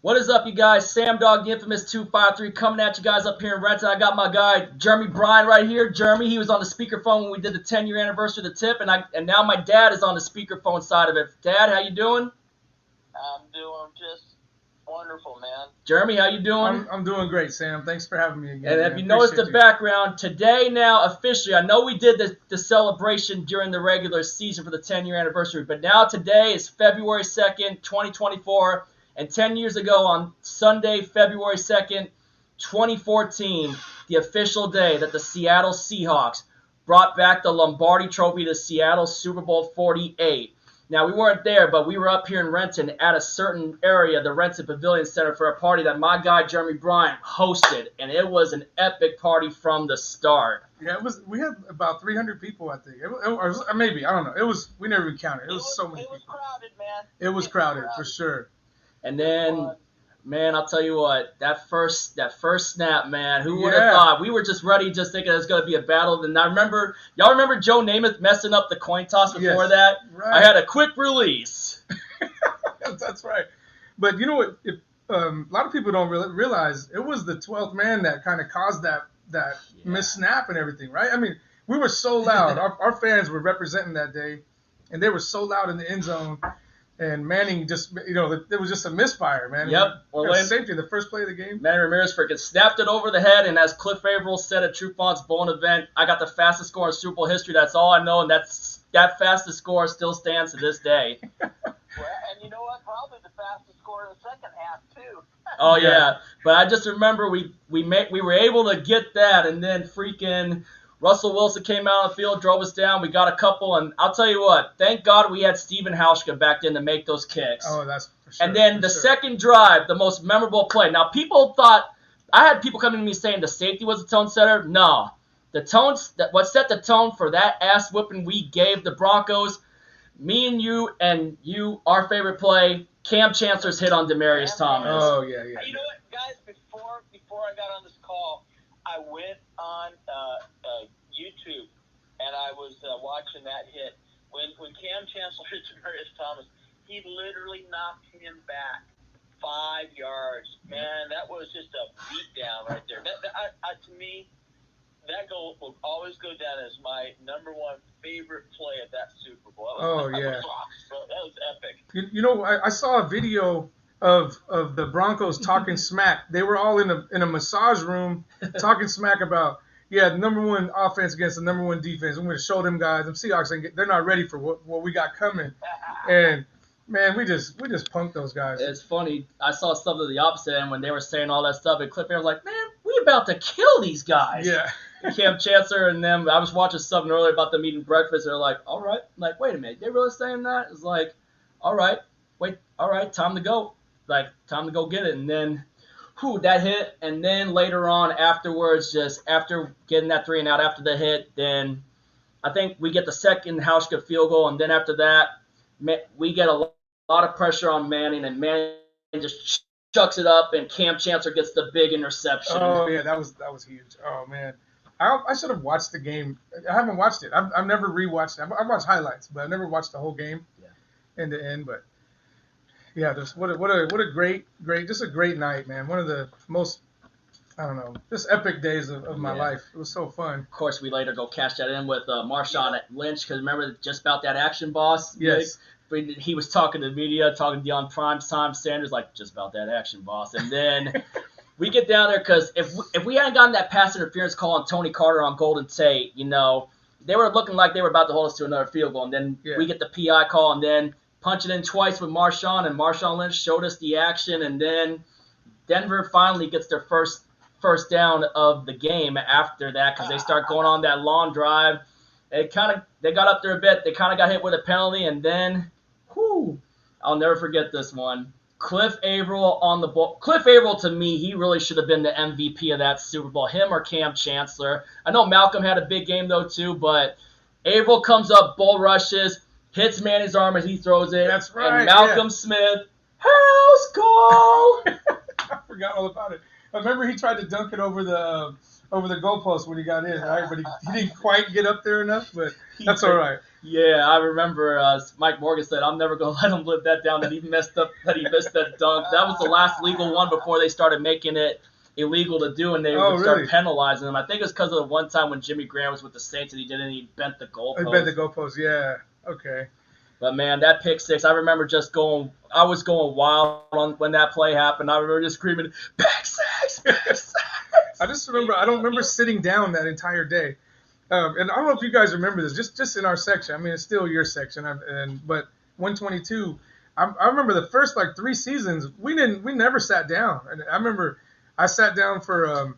What is up, you guys? Sam Dog, the infamous 253, coming at you guys up here in Renton. I got my guy Jeremy Bryant right here. Jeremy, he was on the speakerphone when we did the 10-year anniversary of the tip, and now my dad is on the speakerphone side of it. Dad, how you doing? I'm doing just wonderful, man. Jeremy, how you doing? I'm doing great, Sam. Thanks for having me again. And if you notice the background, today now officially, I know we did the celebration during the regular season for the 10-year anniversary, but now today is February 2nd, 2024. And 10 years ago on Sunday, February 2nd, 2014, the official day that the Seattle Seahawks brought back the Lombardi Trophy to Seattle Super Bowl 48. Now, we weren't there, but we were up here in Renton at a certain area, the Renton Pavilion Center, for a party that my guy Jeremy Bryant hosted, and it was an epic party from the start. Yeah, it was. We had about 300 people, I think. Or maybe, I don't know. It was. We never even counted. It was so many people. It was crowded, man. It was crowded for sure. And then, man, I'll tell you what, that first snap, man, who would have thought? We were just ready, just thinking it was going to be a battle. And y'all remember Joe Namath messing up the coin toss before that? Right. I had a quick release. That's right. But you know what? A lot of people don't realize it was the 12th man that kind of caused that missed snap and everything, right? I mean, we were so loud. our fans were representing that day, and they were so loud in the end zone. And Manning just, it was just a misfire, man. Yep. Safety, the first play of the game. Manny Ramirez freaking snapped it over the head, and as Cliff Averill said at True Font's Bowling event, I got the fastest score in Super Bowl history. That's all I know, and that fastest score still stands to this day. Well, and you know what? Probably the fastest score in the second half, too. Oh, yeah. But I just remember we were able to get that, and then freaking Russell Wilson came out on the field, drove us down. We got a couple, and I'll tell you what, thank God we had Steven Hauschka back then to make those kicks. Oh, that's for sure. And then the second drive, the most memorable play. Now, people thought, I had people coming to me saying the safety was the tone setter. No. What set the tone for that ass whipping we gave the Broncos, me and you, our favorite play, Cam Chancellor's hit on Demaryius Thomas. Oh, yeah. You know what, guys, before I got on this call, I went on YouTube, and I was watching that hit. When Cam Chancellor hit Demaryius Thomas, he literally knocked him back 5 yards. Man, that was just a beatdown right there. To me, that goal will always go down as my number one favorite play at that Super Bowl. That was epic. You know, I saw a video of the Broncos talking smack. They were all in a massage room talking smack about, the number one offense against the number one defense. I'm going to show them guys, them Seahawks, they're not ready for what we got coming. And man, we just punked those guys. It's funny. I saw stuff of the opposite end when they were saying all that stuff, and Cliff Averill was like, "Man, we about to kill these guys." Yeah. And Cam Chancellor and them. I was watching something earlier about them eating breakfast. They're like, "All right." I'm like, wait a minute, they really saying that? It's like, all right, time to go. Like, time to go get it. And then, that hit. And then later on afterwards, just after getting that 3 and out after the hit, then I think we get the second Hauschka field goal. And then after that, we get a lot of pressure on Manning. And Manning just chucks it up. And Cam Chancellor gets the big interception. Oh, yeah, that was huge. Oh, man. I should have watched the game. I haven't watched it. I've never rewatched it. I've watched highlights, but I've never watched the whole game end to end. But yeah, what a great, just a great night, man. One of the most, just epic days of my life. It was so fun. Of course, we later go cash that in with Marshawn Lynch, because remember just about that action, boss? Yes. He was talking to the media, talking to Deion Primetime Sanders, like, just about that action, boss. And then we get down there, because if we hadn't gotten that pass interference call on Tony Carter on Golden Tate, they were looking like they were about to hold us to another field goal. And then we get the PI call, and then punch it in twice with Marshawn, and Marshawn Lynch showed us the action, and then Denver finally gets their first down of the game after that, because they start going on that long drive. They got up there a bit. They kind of got hit with a penalty, and then, I'll never forget this one. Cliff Averill on the ball. Cliff Averill, to me, he really should have been the MVP of that Super Bowl, him or Cam Chancellor. I know Malcolm had a big game, though, too, but Averill comes up, bull rushes, hits Manny's arm as he throws it. That's right. And Malcolm Smith, house call. I forgot all about it. I remember he tried to dunk it over the over the goalpost when he got in, right? But he didn't quite get up there enough, but that's all right. Yeah, I remember Mike Morgan said, "I'm never gonna let him live that down." That he missed that dunk. That was the last legal one before they started making it illegal to do, and they would start penalizing him. I think it was because of the one time when Jimmy Graham was with the Saints and he bent the goalpost. He bent the goalpost, yeah. Okay. But man, that pick six, I remember I was going wild when that play happened. I remember just screaming, "Pick six, pick six!" I don't remember sitting down that entire day. And I don't know if you guys remember this, just in our section. I mean, it's still your section, but 122. I remember the first 3 seasons we never sat down. And I remember I sat down for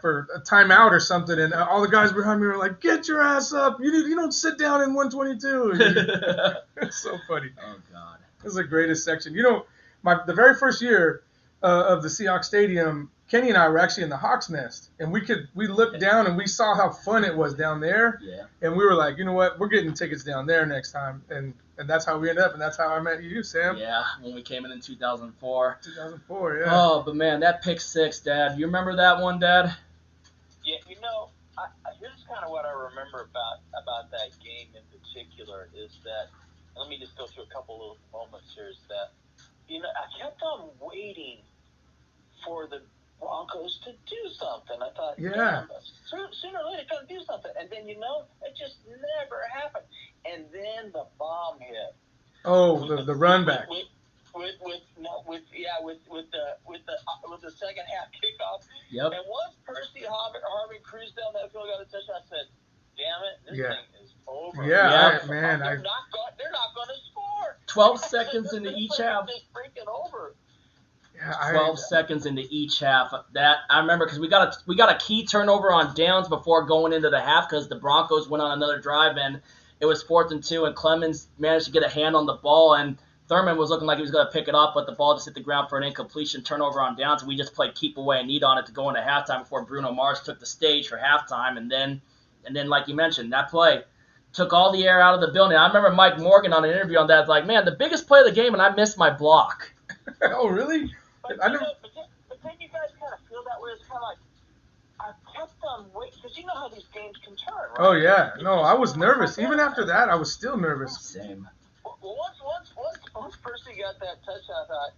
for a timeout or something, and all the guys behind me were like, "Get your ass up! You don't sit down in 122." It's so funny. Oh God, this is the greatest section. The very first year of the Seahawks Stadium, Kenny and I were actually in the Hawks Nest, and we looked down and we saw how fun it was down there. Yeah. And we were like, you know what, we're getting tickets down there next time, and that's how we ended up, and that's how I met you, Sam. Yeah, when we came in 2004. 2004, yeah. Oh, but man, that pick six, Dad. You remember that one, Dad? Yeah, here's kind of what I remember about that game in particular is that, let me just go through a couple little moments here, is that, I kept on waiting for the Broncos to do something. I thought, yeah, sooner or later, going to do something. And then, it just never happened. And then the bomb hit. Oh, the run back. With the second half kickoff. Yep. And once Percy Harvin cruised down that field, got a touchdown, I said, "Damn it, this thing is over." Yeah, they're not going to score. 12 seconds into each half. It's freaking over. Yeah, 12 seconds into each half. That I remember because we got a key turnover on downs before going into the half because the Broncos went on another drive and it was 4th and 2 and Clemens managed to get a hand on the ball and Thurman was looking like he was going to pick it up, but the ball just hit the ground for an incompletion turnover on downs. And we just played keep away and need on it to go into halftime before Bruno Mars took the stage for halftime. And then like you mentioned, that play took all the air out of the building. I remember Mike Morgan on an interview on that, like, man, the biggest play of the game, and I missed my block. Oh, really? But then you guys kind of feel that way. It's kind of like, I kept on waiting, because you know how these games can turn, right? Oh, yeah. No, I was nervous. Even after that, I was still nervous. Same. Well, once Percy got that touchdown, I thought,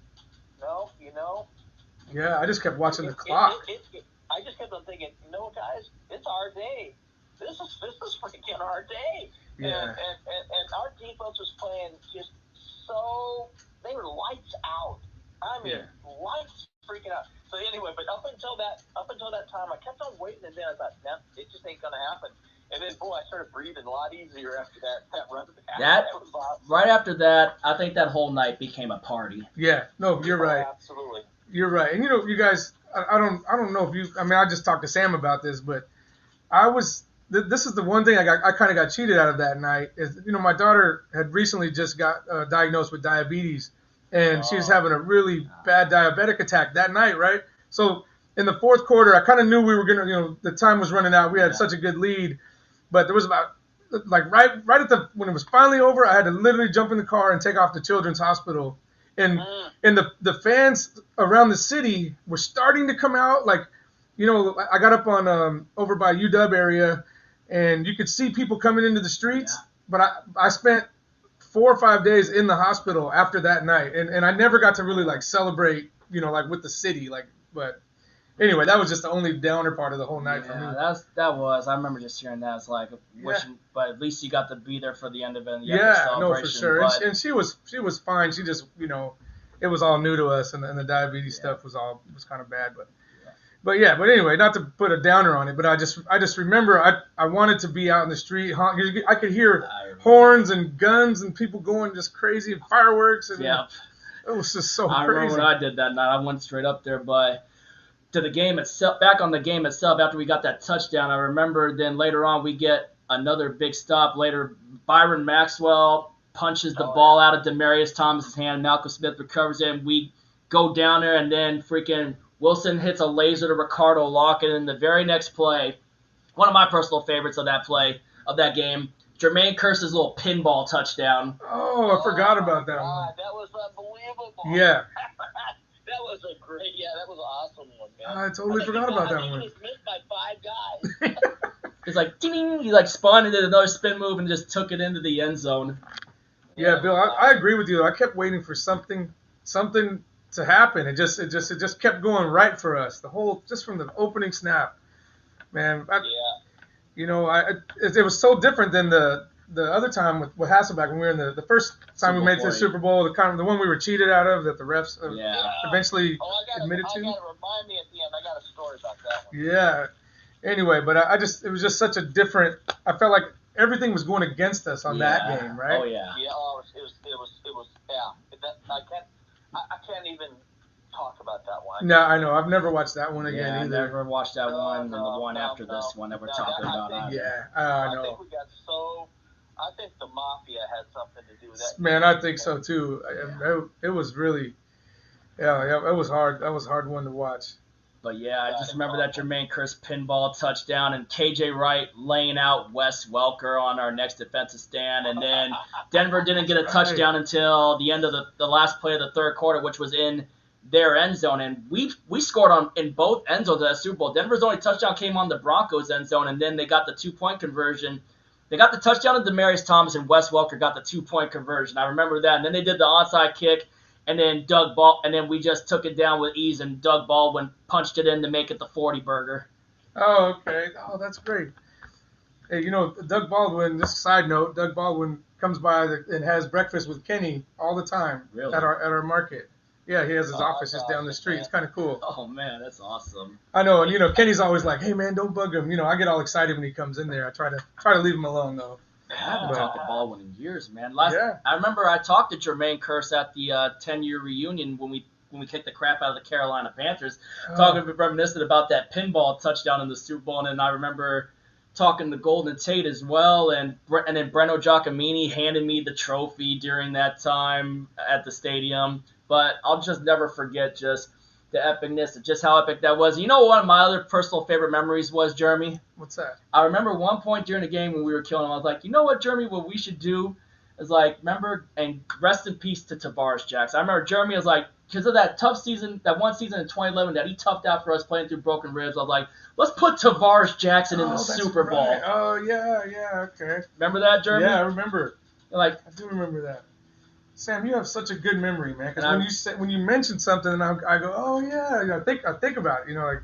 Yeah, I just kept watching the clock. I just kept on thinking, guys, it's our day. This is freaking our day. Yeah. And our defense was playing just so, they were lights out. I mean, lights freaking out. So anyway, but up until that time, I kept on waiting, and then I thought, no, it just ain't gonna happen. And then, boy, I started breathing a lot easier after that run back. That was awesome. Right after that, I think that whole night became a party. Yeah, no, you're right. Absolutely. You're right. And you guys, I don't know if you. I mean, I just talked to Sam about this, but this is the one thing I kind of got cheated out of that night. Is my daughter had recently just got diagnosed with diabetes, and she was having a really bad diabetic attack that night, right? So in the fourth quarter, I kind of knew we were gonna, the time was running out. We had such a good lead, but there was about right at when it was finally over, I had to literally jump in the car and take off to Children's Hospital. And the fans around the city were starting to come out. I got up on over by UW area, and you could see people coming into the streets. Yeah. But I spent 4 or 5 days in the hospital after that night, and I never got to really celebrate, with the city. But anyway, that was just the only downer part of the whole night for me. That was. I remember just hearing that. It's like wishing, but at least you got to be there for the end of it. No, for sure. And she was fine. She just, it was all new to us, and the diabetes stuff was kind of bad. But anyway, not to put a downer on it, but I just remember I wanted to be out in the street. I could hear horns and guns and people going just crazy and fireworks. And it was just so crazy. I remember when I did that night. I went straight up there, to the game itself, back on the game itself, after we got that touchdown. I remember then later on we get another big stop later. Byron Maxwell punches the ball out of Demaryius Thomas's hand. Malcolm Smith recovers it, and we go down there, and then freaking Wilson hits a laser to Ricardo Lockett. And in the very next play, one of my personal favorites of that game, Jermaine Kearse's little pinball touchdown. Oh, I forgot about that one. That was unbelievable. Yeah. That was that was an awesome one, man. I totally forgot about that one. He was missed by 5 guys. It's like ding, he like spun and did another spin move and just took it into the end zone. Yeah, Bill, I agree with you. I kept waiting for something to happen. It just kept going right for us. Just from the opening snap, man. You know, it was so different than the other time with Hasselbeck when we were in the first time we made it to the Super Bowl, the one we were cheated out of that the refs eventually admitted to. I gotta remind me at the end. I got a story about that one. Yeah. Anyway, but it was just such a different. I felt like everything was going against us on that game, right? Oh yeah. Yeah. It was. I can't even talk about that one. No, I know. I've never watched that one again either. I never watched that one and the one after this one that we're talking about. I know. I think we got so. I think the Mafia had something to do with that. Man, I think so too. It was really, it was hard. That was a hard one to watch. But yeah, I just remember that Jermaine Kearse pinball touchdown and KJ Wright laying out Wes Welker on our next defensive stand. And then Denver didn't get a touchdown until the end of the last play of the third quarter, which was in their end zone. And we scored in both end zones of that Super Bowl. Denver's only touchdown came on the Broncos end zone, and then they got the 2-point conversion. They got the touchdown of Demaryius Thomas, and Wes Welker got the 2-point conversion. I remember that. And then they did the onside kick. And then we just took it down with ease, and Doug Baldwin punched it in to make it the 40-burger. Oh, okay. Oh, that's great. Hey, you know, Doug Baldwin, just a side note, Doug Baldwin comes by and has breakfast with Kenny all the time at our market. Yeah, he has his office just down the street. It's kind of cool. Oh, man, that's awesome. I know, and, you know, Kenny's always like, hey, man, don't bug him. You know, I get all excited when he comes in there. I try to leave him alone, though. I haven't talked to Baldwin in years, man. I remember I talked to Jermaine Kearse at the 10-year reunion when we kicked the crap out of the Carolina Panthers, reminiscing about that pinball touchdown in the Super Bowl. And then I remember talking to Golden Tate as well, and then Breno Giacomini handed me the trophy during that time at the stadium. But I'll just never forget just the epicness of just how epic that was. You know what one of my other personal favorite memories was, Jeremy? What's that? I remember one point during the game when we were killing him, I was like, you know what, Jeremy, what we should do is like, remember, and rest in peace to Tavares Jackson. I remember Jeremy was like, because of that tough season, that one season in 2011 that he toughed out for us playing through broken ribs, I was like, let's put Tavares Jackson in the Super Bowl. Right. Oh, yeah, okay. Remember that, Jeremy? Yeah, I remember. I do remember that. Sam, you have such a good memory, man. Because when you mention something, and I go, oh yeah, you know, I think about it. You know, like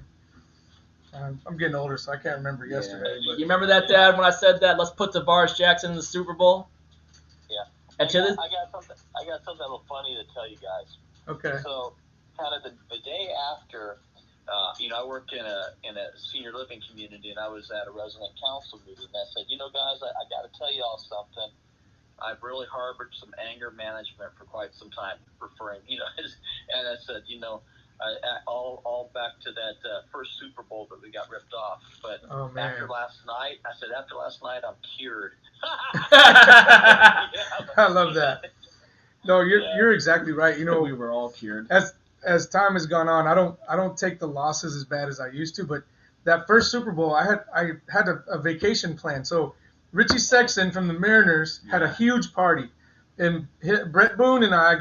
I'm getting older, so I can't remember yesterday. But. You remember that, Dad? When I said that, let's put Tavares Jackson in the Super Bowl. Yeah. And I got something a little funny to tell you guys. Okay. So, kind of the day after, you know, I worked in a senior living community, and I was at a resident council meeting. And I said, you know, guys, I got to tell you all something. I've really harbored some anger management for quite some time, referring, you know, and I said, you know, all back to that first Super Bowl that we got ripped off. But after last night, I'm cured. I love that. No, you're exactly right. You know, we were all cured. As time has gone on, I don't take the losses as bad as I used to. But that first Super Bowl, I had a vacation plan, so. Richie Sexton from the Mariners had a huge party, and Brett Boone and I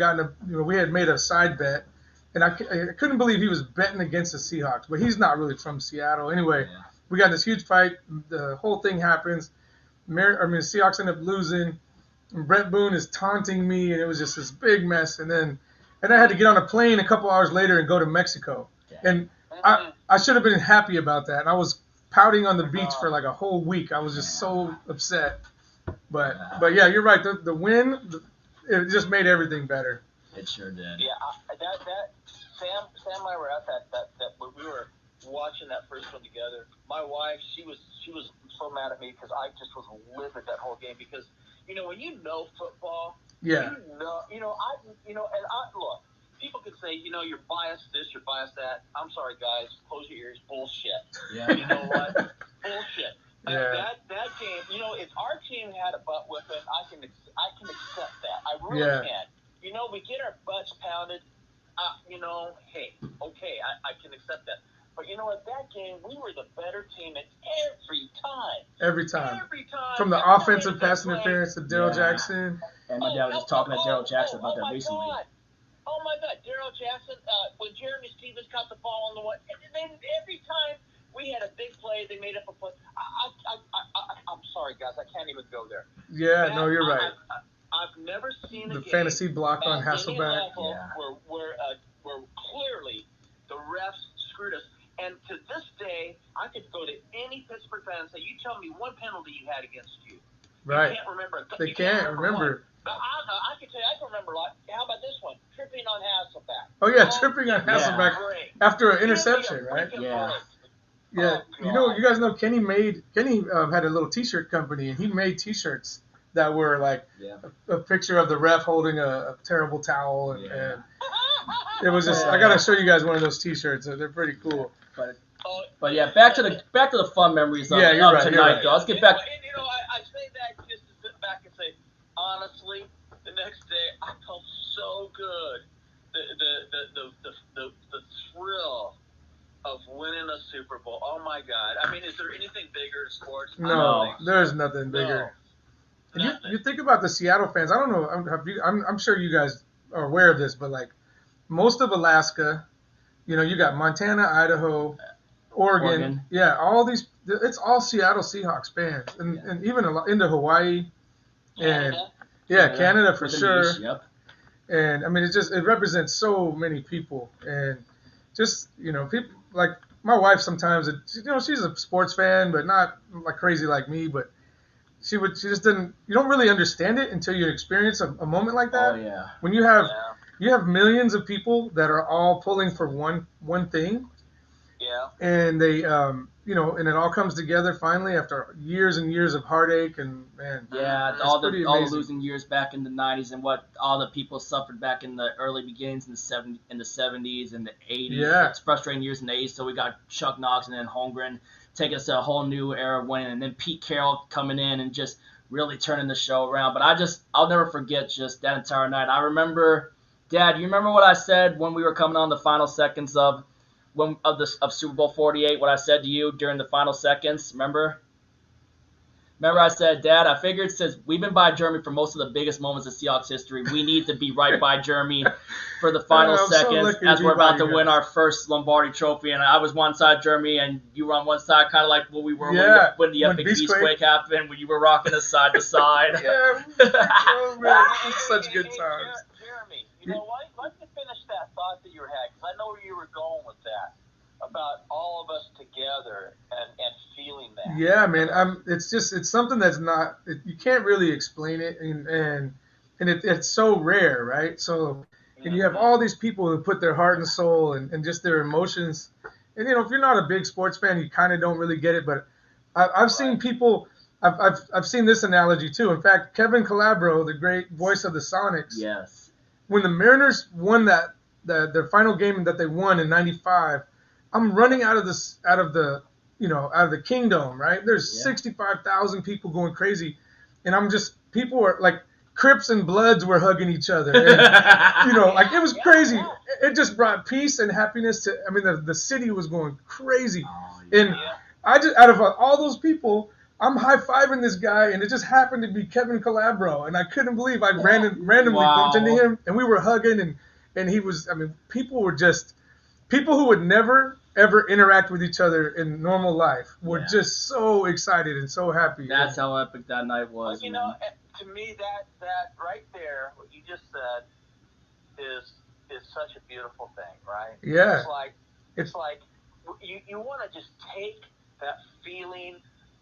we had made a side bet, and I couldn't believe he was betting against the Seahawks, but he's not really from Seattle. Anyway, we got this huge fight. The whole thing happens. The Seahawks end up losing, and Brett Boone is taunting me, and it was just this big mess. And I had to get on a plane a couple hours later and go to Mexico, and I should have been happy about that, and I was pouting on the beach for like a whole week. I was just so upset. But yeah, you're right. The win, it just made everything better. It sure did. Yeah, that Sam and I were at that we were watching that first one together. My wife, she was so mad at me because I just was livid that whole game because you know when you know football, yeah, you know look. People could say, you know, you're biased this, you're biased that. I'm sorry, guys. Close your ears. Bullshit. Yeah. You know what? Bullshit. Yeah. That game, you know, if our team had a butt whipping, I can accept that. I really can. You know, we get our butts pounded. You know, hey, okay, I can accept that. But you know what? That game, we were the better team at every time. Every time. From the Every offensive pass interference to Daryl Jackson. And my dad was just talking to Daryl Jackson about that recently. God. Oh my God, Daryl Jackson, when Jeremy Stevens caught the ball on the one, and then every time we had a big play, they made up a play. I'm sorry, guys, I can't even go there. Yeah, no, you're right. I've never seen The a game fantasy block on at any Hasselbeck. level where clearly the refs screwed us. And to this day, I could go to any Pittsburgh fan and say, "You tell me one penalty you had against you." Right. You can't remember. They can't remember. I can tell you, I can remember a lot. How about this one? Tripping on Hasselbeck. Oh yeah, tripping on Hasselbeck after an interception, right? Yeah. Yeah. You guys know Kenny had a little T-shirt company, and he made T-shirts that were like a picture of the ref holding a terrible towel, and it was just. I gotta show you guys one of those T-shirts. They're pretty cool. But yeah, back to the fun memories of, right, tonight, though. Let's get back. I say that just to sit back and say, honestly, the next day I felt so good. The thrill of winning a Super Bowl. Oh my God! I mean, is there anything bigger in sports? No, there's nothing bigger. No, nothing. You think about the Seattle fans. I don't know. I'm sure you guys are aware of this, but like most of Alaska, you got Montana, Idaho, Oregon. Yeah, all these. It's all Seattle Seahawks fans, and even into Hawaii, and Canada for sure. Yep. And I mean, it represents so many people, and just people like my wife sometimes. She's a sports fan, but not like crazy like me. But she just didn't. You don't really understand it until you experience a moment like that. Oh yeah. When you have millions of people that are all pulling for one thing. Yeah. And they, and it all comes together finally after years and years of heartache and man. Yeah, all the losing years back in the 90s and what all the people suffered back in the early beginnings in the 70s and the 80s. Yeah. It's frustrating years in the 80s. So we got Chuck Knox and then Holmgren taking us to a whole new era of winning, and then Pete Carroll coming in and just really turning the show around. But I'll never forget just that entire night. I remember, Dad, you remember what I said when we were coming on the final seconds of Super Bowl 48, what I said to you during the final seconds, remember? Remember I said, Dad, I figured since we've been by Jeremy for most of the biggest moments of Seahawks history, we need to be right by Jeremy for the final seconds as we're about to win our first Lombardi trophy. And I was one side, Jeremy, and you were on one side, kind of like what we were when the epic Beastquake happened, when you were rocking us side to side. Yeah, oh, man, it's such good times. Jeremy, you know what? Let's finish that thought that you were having, because I know where you were going with that, about all of us together and feeling that. Yeah, man. It's something that's not. You can't really explain it, and it's so rare, right? So, and you have all these people who put their heart and soul and just their emotions. And if you're not a big sports fan, you kind of don't really get it. But I've seen people. I've seen this analogy too. In fact, Kevin Calabro, the great voice of the Sonics. Yes. When the Mariners won the final game that they won in '95, I'm running out of the Kingdom, right? There's 65,000 people going crazy, and people were like Crips and Bloods were hugging each other, and, like it was crazy. It just brought peace and happiness to. I mean, the city was going crazy, and I just out of all those people, I'm high-fiving this guy, and it just happened to be Kevin Calabro, and I couldn't believe I randomly bumped into him, and we were hugging, and he was. I mean, people who would never ever interact with each other in normal life were just so excited and so happy. That's how epic that night was. Well, to me, that right there, what you just said, is such a beautiful thing, right? Yeah. It's like you want to just take that feeling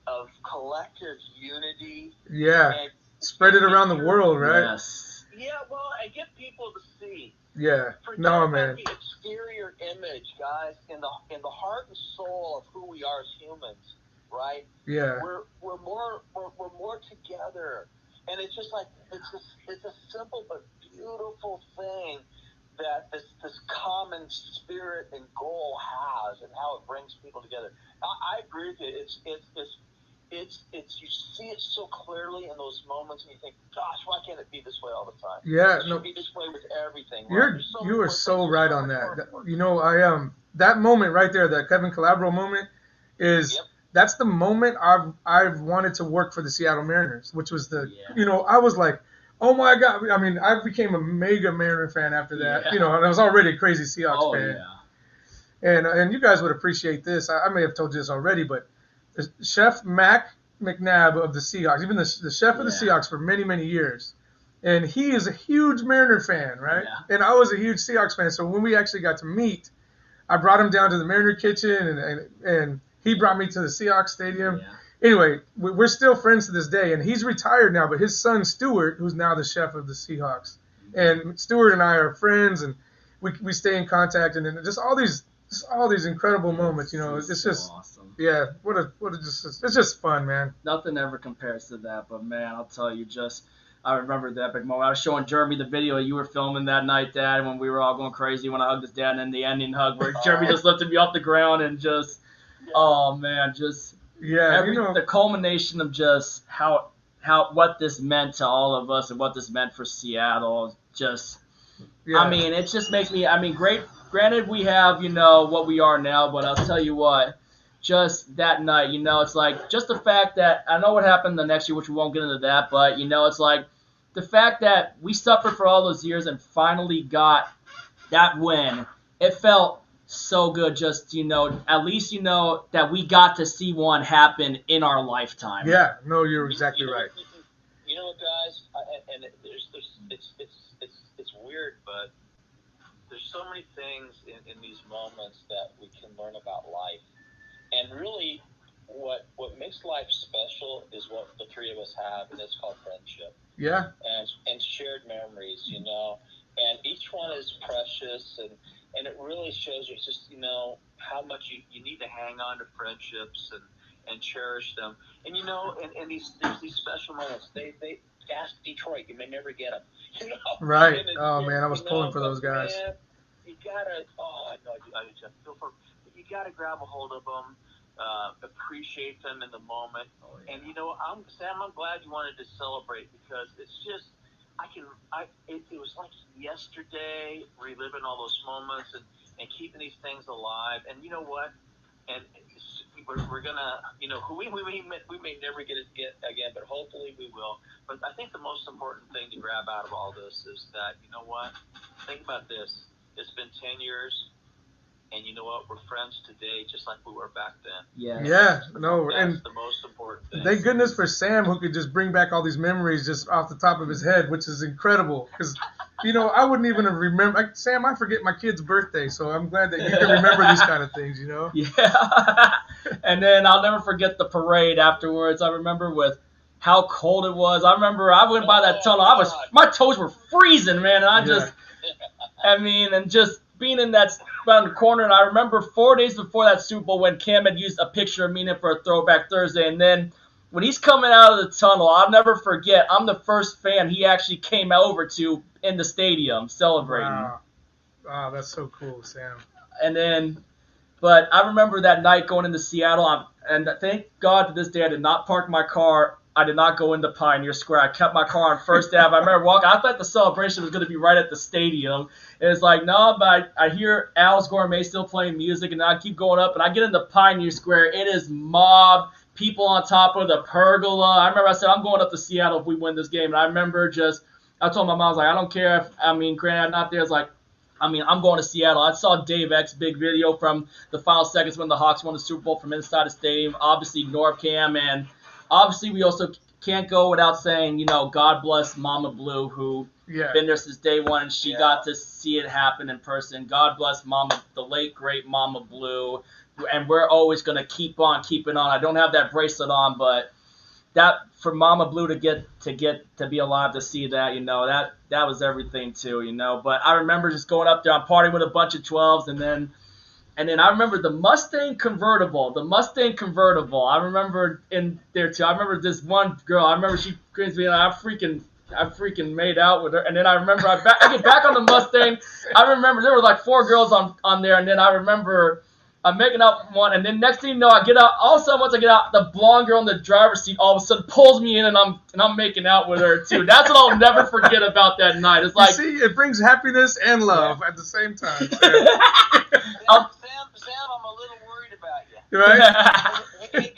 of collective unity. Yeah. And spread it around the world, right? Yes. Yeah, well, and get people to see. Yeah. Forget man. the exterior image, guys, in the heart and soul of who we are as humans, right? Yeah. We're more together, and it's just like it's a simple but beautiful thing that this common spirit and goal has, and how it brings people together. I agree with you. It's you see it so clearly in those moments, and you think, gosh, why can't it be this way all the time? Yeah, it should be this way with everything. You are so right on that. That moment right there, that Kevin Calabro moment, is that's the moment I've wanted to work for the Seattle Mariners, which was I was like, Oh my God! I mean, I became a mega Mariner fan after that. Yeah. You know, and I was already a crazy Seahawks fan. Yeah. And you guys would appreciate this. I may have told you this already, but Chef Mac McNabb of the Seahawks, even the chef of the Seahawks for many, many years, and he is a huge Mariner fan, right? Yeah. And I was a huge Seahawks fan. So when we actually got to meet, I brought him down to the Mariner kitchen, and he brought me to the Seahawks stadium. Yeah. Anyway, we're still friends to this day, and he's retired now, but his son Stuart, who's now the chef of the Seahawks, and Stuart and I are friends, and we stay in contact, and then just all these incredible moments, you know. It's so just awesome. Yeah, it's just fun, man. Nothing ever compares to that, but man, I'll tell you, I remember that big moment. I was showing Jeremy the video you were filming that night, Dad, when we were all going crazy when I hugged his dad, and then the ending hug where Jeremy just lifted me off the ground and just, oh man, just the culmination of just how what this meant to all of us and what this meant for Seattle. Just, I mean, it just makes me. I mean, great. Granted, we have what we are now, but I'll tell you what. Just that night, it's like just the fact that I know what happened the next year, which we won't get into that, but it's like the fact that we suffered for all those years and finally got that win. It felt so good, just at least that we got to see one happen in our lifetime. Yeah, no, you're exactly right. You know what, guys? It's weird, but there's so many things in these moments that we can learn about life. And really, what makes life special is what the three of us have, and it's called friendship. Yeah. And shared memories, And each one is precious, and it really shows you just, how much you need to hang on to friendships and cherish them. And, and there's these special moments. They ask Detroit, you may never get them. Right. Oh, man, I was pulling for those guys. Man, you gotta, I feel for, you gotta grab a hold of them, appreciate them in the moment. And Sam, I'm glad you wanted to celebrate, because it's just, it was like yesterday, reliving all those moments and keeping these things alive. And you know what? And we're gonna, we may never get it again, but hopefully we will. But I think the most important thing to grab out of all this is that, you know what? Think about this. It's been 10 years, and you know what? We're friends today, just like we were back then. Yeah, no, that's the most important thing. Thank goodness for Sam, who could just bring back all these memories just off the top of his head, which is incredible. Because, I wouldn't even have remembered. Sam, I forget my kid's birthday, so I'm glad that you can remember these kind of things, Yeah. And then I'll never forget the parade afterwards. I remember with how cold it was. I remember I went by that tunnel. My toes were freezing, man, and and just being in that around the corner, and I remember 4 days before that Super Bowl when Cam had used a picture of me in it for a Throwback Thursday, and then when he's coming out of the tunnel, I'll never forget, I'm the first fan he actually came over to in the stadium celebrating. Wow, that's so cool, Sam. And then, but I remember that night going into Seattle, and thank God to this day I did not park my car. I did not go into Pioneer Square. I kept my car on First Ave. I remember walking. I thought the celebration was going to be right at the stadium. And it's like, no, but I hear Al's Gourmet still playing music, and I keep going up, and I get into Pioneer Square. It is mob, people on top of the pergola. I remember I said, I'm going up to Seattle if we win this game. And I remember I told my mom, I was like, I don't care if, granted, I'm not there. It's like, I'm going to Seattle. I saw Dave X big video from the final seconds when the Hawks won the Super Bowl from inside the stadium. Obviously, Norcam, and obviously we also can't go without saying, God bless Mama Blue, who been there since day one, and she got to see it happen in person. God bless the late, great Mama Blue, and we're always going to keep on keeping on. I don't have that bracelet on, but that for Mama Blue to get to be alive to see that, that was everything too, But I remember just going up there, I'm partying with a bunch of 12s, and then I remember the Mustang convertible. I remember in there too. I remember this one girl. I remember she grins me, and I freaking made out with her. And then I remember I get back on the Mustang. I remember there were like 4 girls on there, and then I remember I'm making out one, and then next thing you know, I get out. All of a sudden, once I get out, the blonde girl in the driver's seat all of a sudden pulls me in, and I'm making out with her too. That's what I'll never forget about that night. It's like, you see, it brings happiness and love at the same time. Sam, I'm a little worried about you. Right? Hey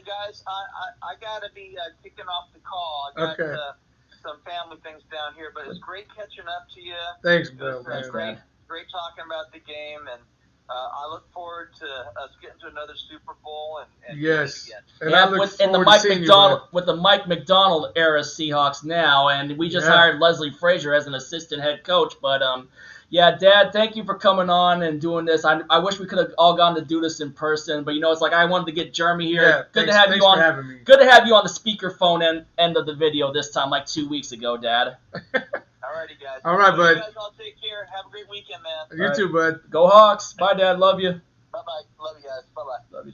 guys, I gotta be kicking off the call. I got some family thing here, but it's great catching up to you. Thanks, It bro. was Thanks, great, man. great talking about the game, and I look forward to us getting to another Super Bowl and doing it Yes. again. And Yeah, I look with, in the forward to Mike seeing McDonald you, with the Mike McDonald era Seahawks now, and we just Yeah. hired Leslie Frazier as an assistant head coach. But yeah, Dad, thank you for coming on and doing this. I wish we could have all gotten to do this in person, but it's like I wanted to get Jeremy here. Yeah, Good thanks, to have thanks you on. for having me. Good to have you on the speakerphone end of the video this time, like 2 weeks ago, Dad. Alrighty, guys. All right, bud. You guys all take care. Have a great weekend, man. You too, bud. Go Hawks. Bye, Dad. Love you. Bye-bye. Love you guys. Bye-bye. Love you.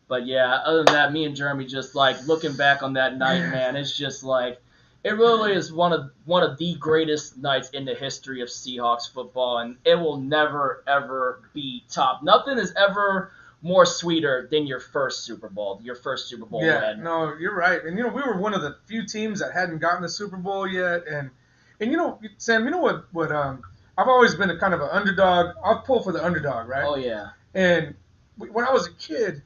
But yeah, other than that, me and Jeremy just like looking back on that night, man. It's just like it really is one of the greatest nights in the history of Seahawks football, and it will never ever be topped. Nothing is ever more sweeter than your first Super Bowl Yeah, win. no, you're right. And we were one of the few teams that hadn't gotten the Super Bowl yet. And Sam, what I've always been a kind of an underdog. I'll pull for the underdog, right? Oh yeah. And when I was a kid,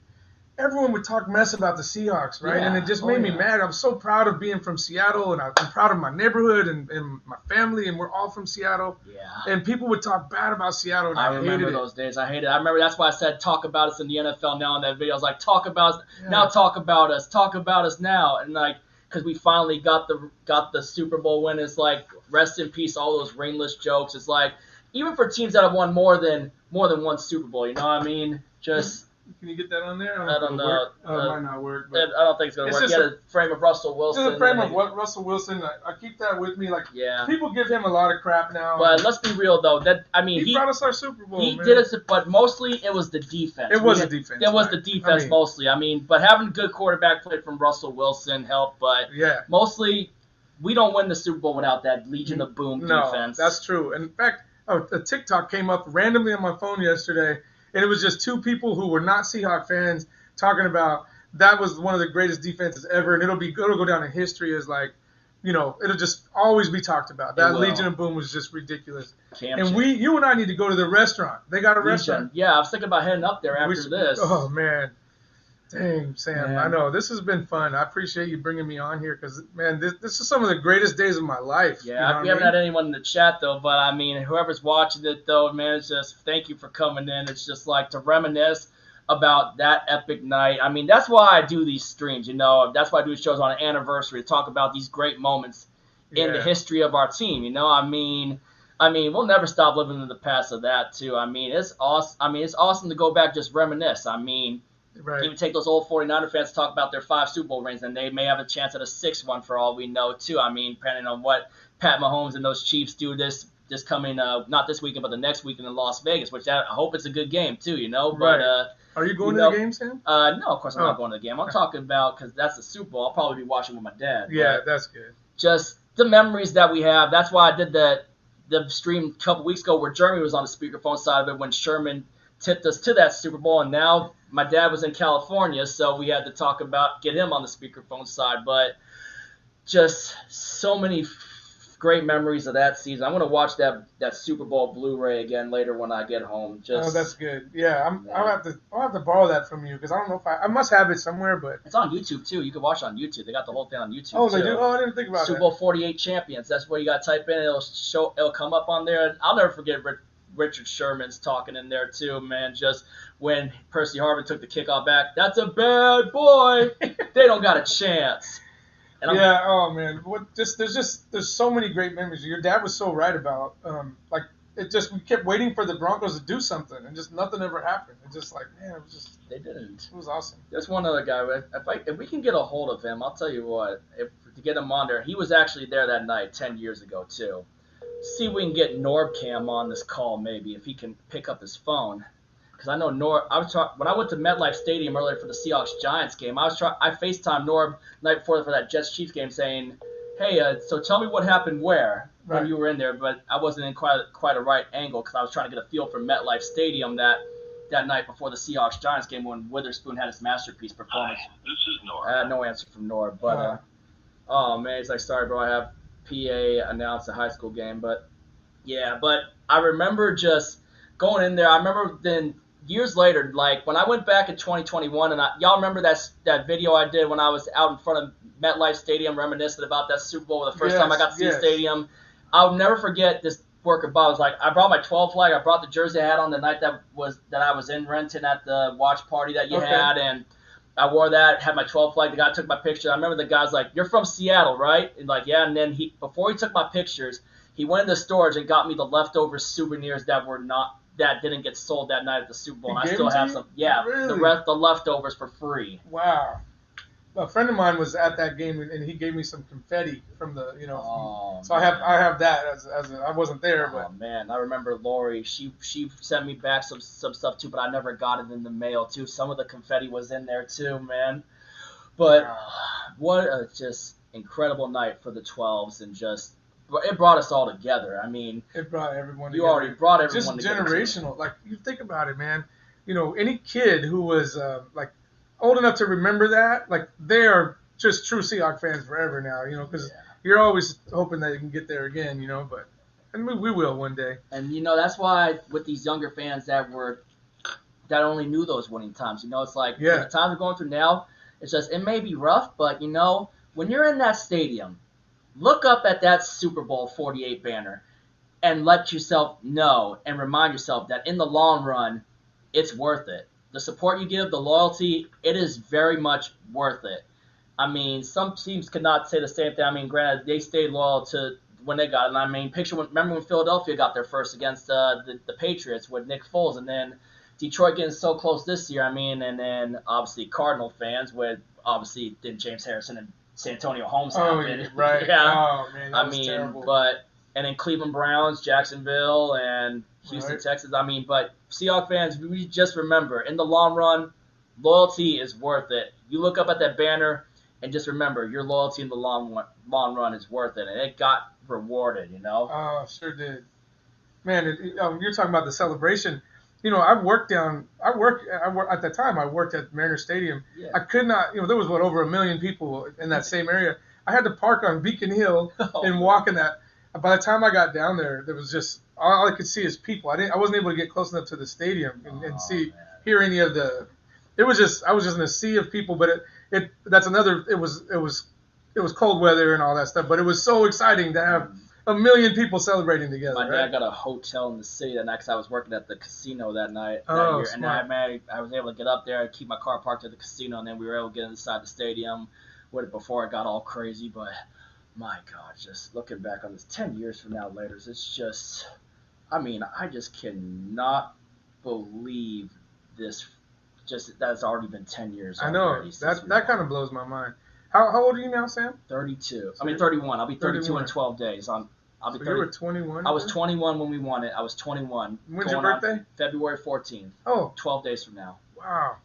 everyone would talk mess about the Seahawks, right? Yeah. And it just made me mad. I'm so proud of being from Seattle, and I'm proud of my neighborhood and my family, and we're all from Seattle. Yeah. And people would talk bad about Seattle, and I remember hated those days. I hated it. I remember that's why I said talk about us in the NFL now in that video. I was like, talk about us Yeah. now, talk about us now, and like because we finally got the Super Bowl win. It's like rest in peace all those rainless jokes. It's like even for teams that have won more than one Super Bowl, you know what I mean? Just Can you get that on there? I don't know. It might not work. But I don't think it's gonna It's work. just You had a frame of Russell Wilson. just a frame and- of what Russell Wilson. I keep that with me. Like Yeah. people give him a lot of crap now. But let's be real though. he brought us our Super Bowl. He man. did it, but mostly it was the defense. It was the defense. It was the right. defense mostly. I mean, but having good quarterback play from Russell Wilson helped. But Yeah. mostly, we don't win the Super Bowl without that Legion of Boom defense. No, that's true. In fact, a TikTok came up randomly on my phone yesterday, and it was just two people who were not Seahawk fans talking about that was one of the greatest defenses ever, and it'll go down in history as like, it'll just always be talked about. That will. Legion of Boom was just ridiculous. Camp And shit. you and I need to go to the restaurant. They got a restaurant. Yeah, I was thinking about heading up there after this. Oh man, dang Sam, Man. I know this has been fun. I appreciate you bringing me on here because man, this is some of the greatest days of my life. Yeah, you know what we I haven't mean? had anyone in the chat though, but I mean, whoever's watching it though, man, it's just thank you for coming in. It's just like to reminisce about that epic night. I mean, that's why I do these streams, That's why I do shows on an anniversary to talk about these great moments in the Yeah. history of our team, I mean, we'll never stop living in the past of that too. I mean, it's awesome. It's awesome to go back just reminisce. I mean, Right. even take those old 49er fans to talk about their 5 Super Bowl rings, and they may have a chance at a 6th one for all we know too. I mean, depending on what Pat Mahomes and those Chiefs do this coming not this weekend but the next weekend in Las Vegas, which I hope it's a good game too, But Right. Are you going to the game, Sam? no, of course I'm not going to the game. I'm talking about because that's the Super Bowl. I'll probably be watching with my dad. Yeah, but that's good. just the memories that we have. That's why I did the stream a couple weeks ago where Jeremy was on the speakerphone side of it when Sherman tipped us to that Super Bowl, and now my dad was in California, so we had to get him on the speakerphone side. But just so many great memories of that season. I'm gonna watch that Super Bowl Blu-ray again later when I get home. Oh, that's good. Yeah, I'll have to borrow that from you because I don't know if I must have it somewhere, but it's on YouTube too. You can watch it on YouTube. They got the whole thing on YouTube. oh, they too. do. Oh, I didn't think about Super that. Bowl 48 champions. That's where you got to type in. It'll come up on there. I'll never forget Richard Sherman's talking in there too, man. Just when Percy Harvin took the kickoff back, that's a bad boy. They don't got a chance. And Yeah. Oh man. There's so many great memories. Your dad was so right about like we kept waiting for the Broncos to do something and just nothing ever happened. It's just like man, they didn't. it was awesome. There's one other guy. If we can get a hold of him, I'll tell you what. To get him on there, he was actually there that night 10 years ago too. See if we can get Norbcam on this call maybe if he can pick up his phone. Because I know when I went to MetLife Stadium earlier for the Seahawks Giants game, I FaceTimed Norb the night before for that Jets Chiefs game saying, hey, so tell me what happened when Right. you were in there, but I wasn't in quite a right angle because I was trying to get a feel for MetLife Stadium that night before the Seahawks Giants game when Witherspoon had his masterpiece performance. Hi, this is Norm. I had no answer from Norb, but oh man, he's like, sorry bro, I have PA announced a high school game, but yeah, but I remember just going in there. I remember then years later, like when I went back in 2021, and y'all remember that video I did when I was out in front of MetLife Stadium reminiscing about that Super Bowl the first time I got to see the stadium. I'll never forget this worker Bob. Was like, I brought my 12 flag. I brought the jersey I had on the night that I was in Renton at the watch party that you had, and I wore that. Had my 12 flag. The guy took my picture. I remember the guy's like, "You're from Seattle, right?" And like, yeah. And then before he took my pictures, he went into storage and got me the leftover souvenirs that didn't get sold that night at the Super Bowl. And I still have some. Yeah, really? the leftovers for free. Wow. A friend of mine was at that game, and he gave me some confetti from the, so man. I have that I wasn't there, but. Oh man, I remember Lori. She sent me back some stuff too, but I never got it in the mail too. Some of the confetti was in there too, man. But what a just incredible night for the 12s, and just it brought us all together. I mean, it brought everyone. You already brought everyone just together. Just generational. Like, you think about it, man. Any kid who was like old enough to remember that, like, they are just true Seahawks fans forever now, because you're always hoping that you can get there again, but we will one day. And, that's why with these younger fans that only knew those winning times, it's like the times we're going through now, it's just, it may be rough, but, when you're in that stadium, look up at that Super Bowl 48 banner and let yourself know and remind yourself that in the long run, it's worth it. The support you give, the loyalty, it is very much worth it. I mean, some teams could not say the same thing. I mean, granted, they stayed loyal to when they got it. And I mean, remember when Philadelphia got their first against the Patriots with Nick Foles, and then Detroit getting so close this year. I mean, and then obviously Cardinal fans with obviously then James Harrison and Santonio Holmes happened. Right. Yeah. Oh man, that was terrible. And then Cleveland Browns, Jacksonville, and Houston, Texas. I mean, but Seahawks fans, we just remember, in the long run, loyalty is worth it. You look up at that banner and just remember, your loyalty in the long run is worth it, and it got rewarded, Oh, sure did. Man, you're talking about the celebration. I worked at that time. I worked at Mariner Stadium. Yeah. I could not. There was over 1 million people in that same area. I had to park on Beacon Hill and walk in that. By the time I got down there was just all I could see is people. I wasn't able to get close enough to the stadium and hear any of the. I was just in a sea of people. But that's another. It was cold weather and all that stuff. But it was so exciting to have 1 million people celebrating together. My dad got a hotel in the city that night because I was working at the casino that year. Smart. And I was able to get up there and keep my car parked at the casino, and then we were able to get inside the stadium before it got all crazy. But my God, just looking back on this 10 years from now later, it's just, I mean, I just cannot believe this. Just that's already been 10 years. I know that kind of blows my mind. How old are you now, Sam? 32. I mean 31. I'll be 32 31. in 12 days. I'll be 30. You were 21. I was 21 when we won it. I was 21. When's your birthday? February 14th. Oh. 12 days from now. Wow.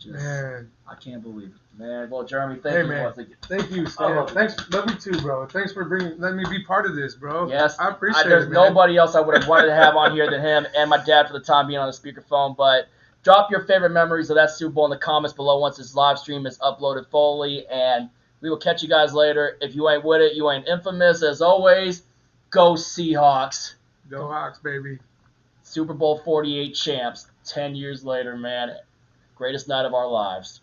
Man. I can't believe it. Man, well, Jeremy, thank you. Man. Thank you, Sam. Thanks. Love you too, bro. Thanks for letting me be part of this, bro. Yes. I appreciate it, There's nobody else I would have wanted to have on here than him and my dad for the time being on the speakerphone, but drop your favorite memories of that Super Bowl in the comments below once this live stream is uploaded fully, and we will catch you guys later. If you ain't with it, you ain't infamous. As always, go Seahawks. Go Hawks, baby. Super Bowl 48 champs 10 years later, man. Greatest night of our lives.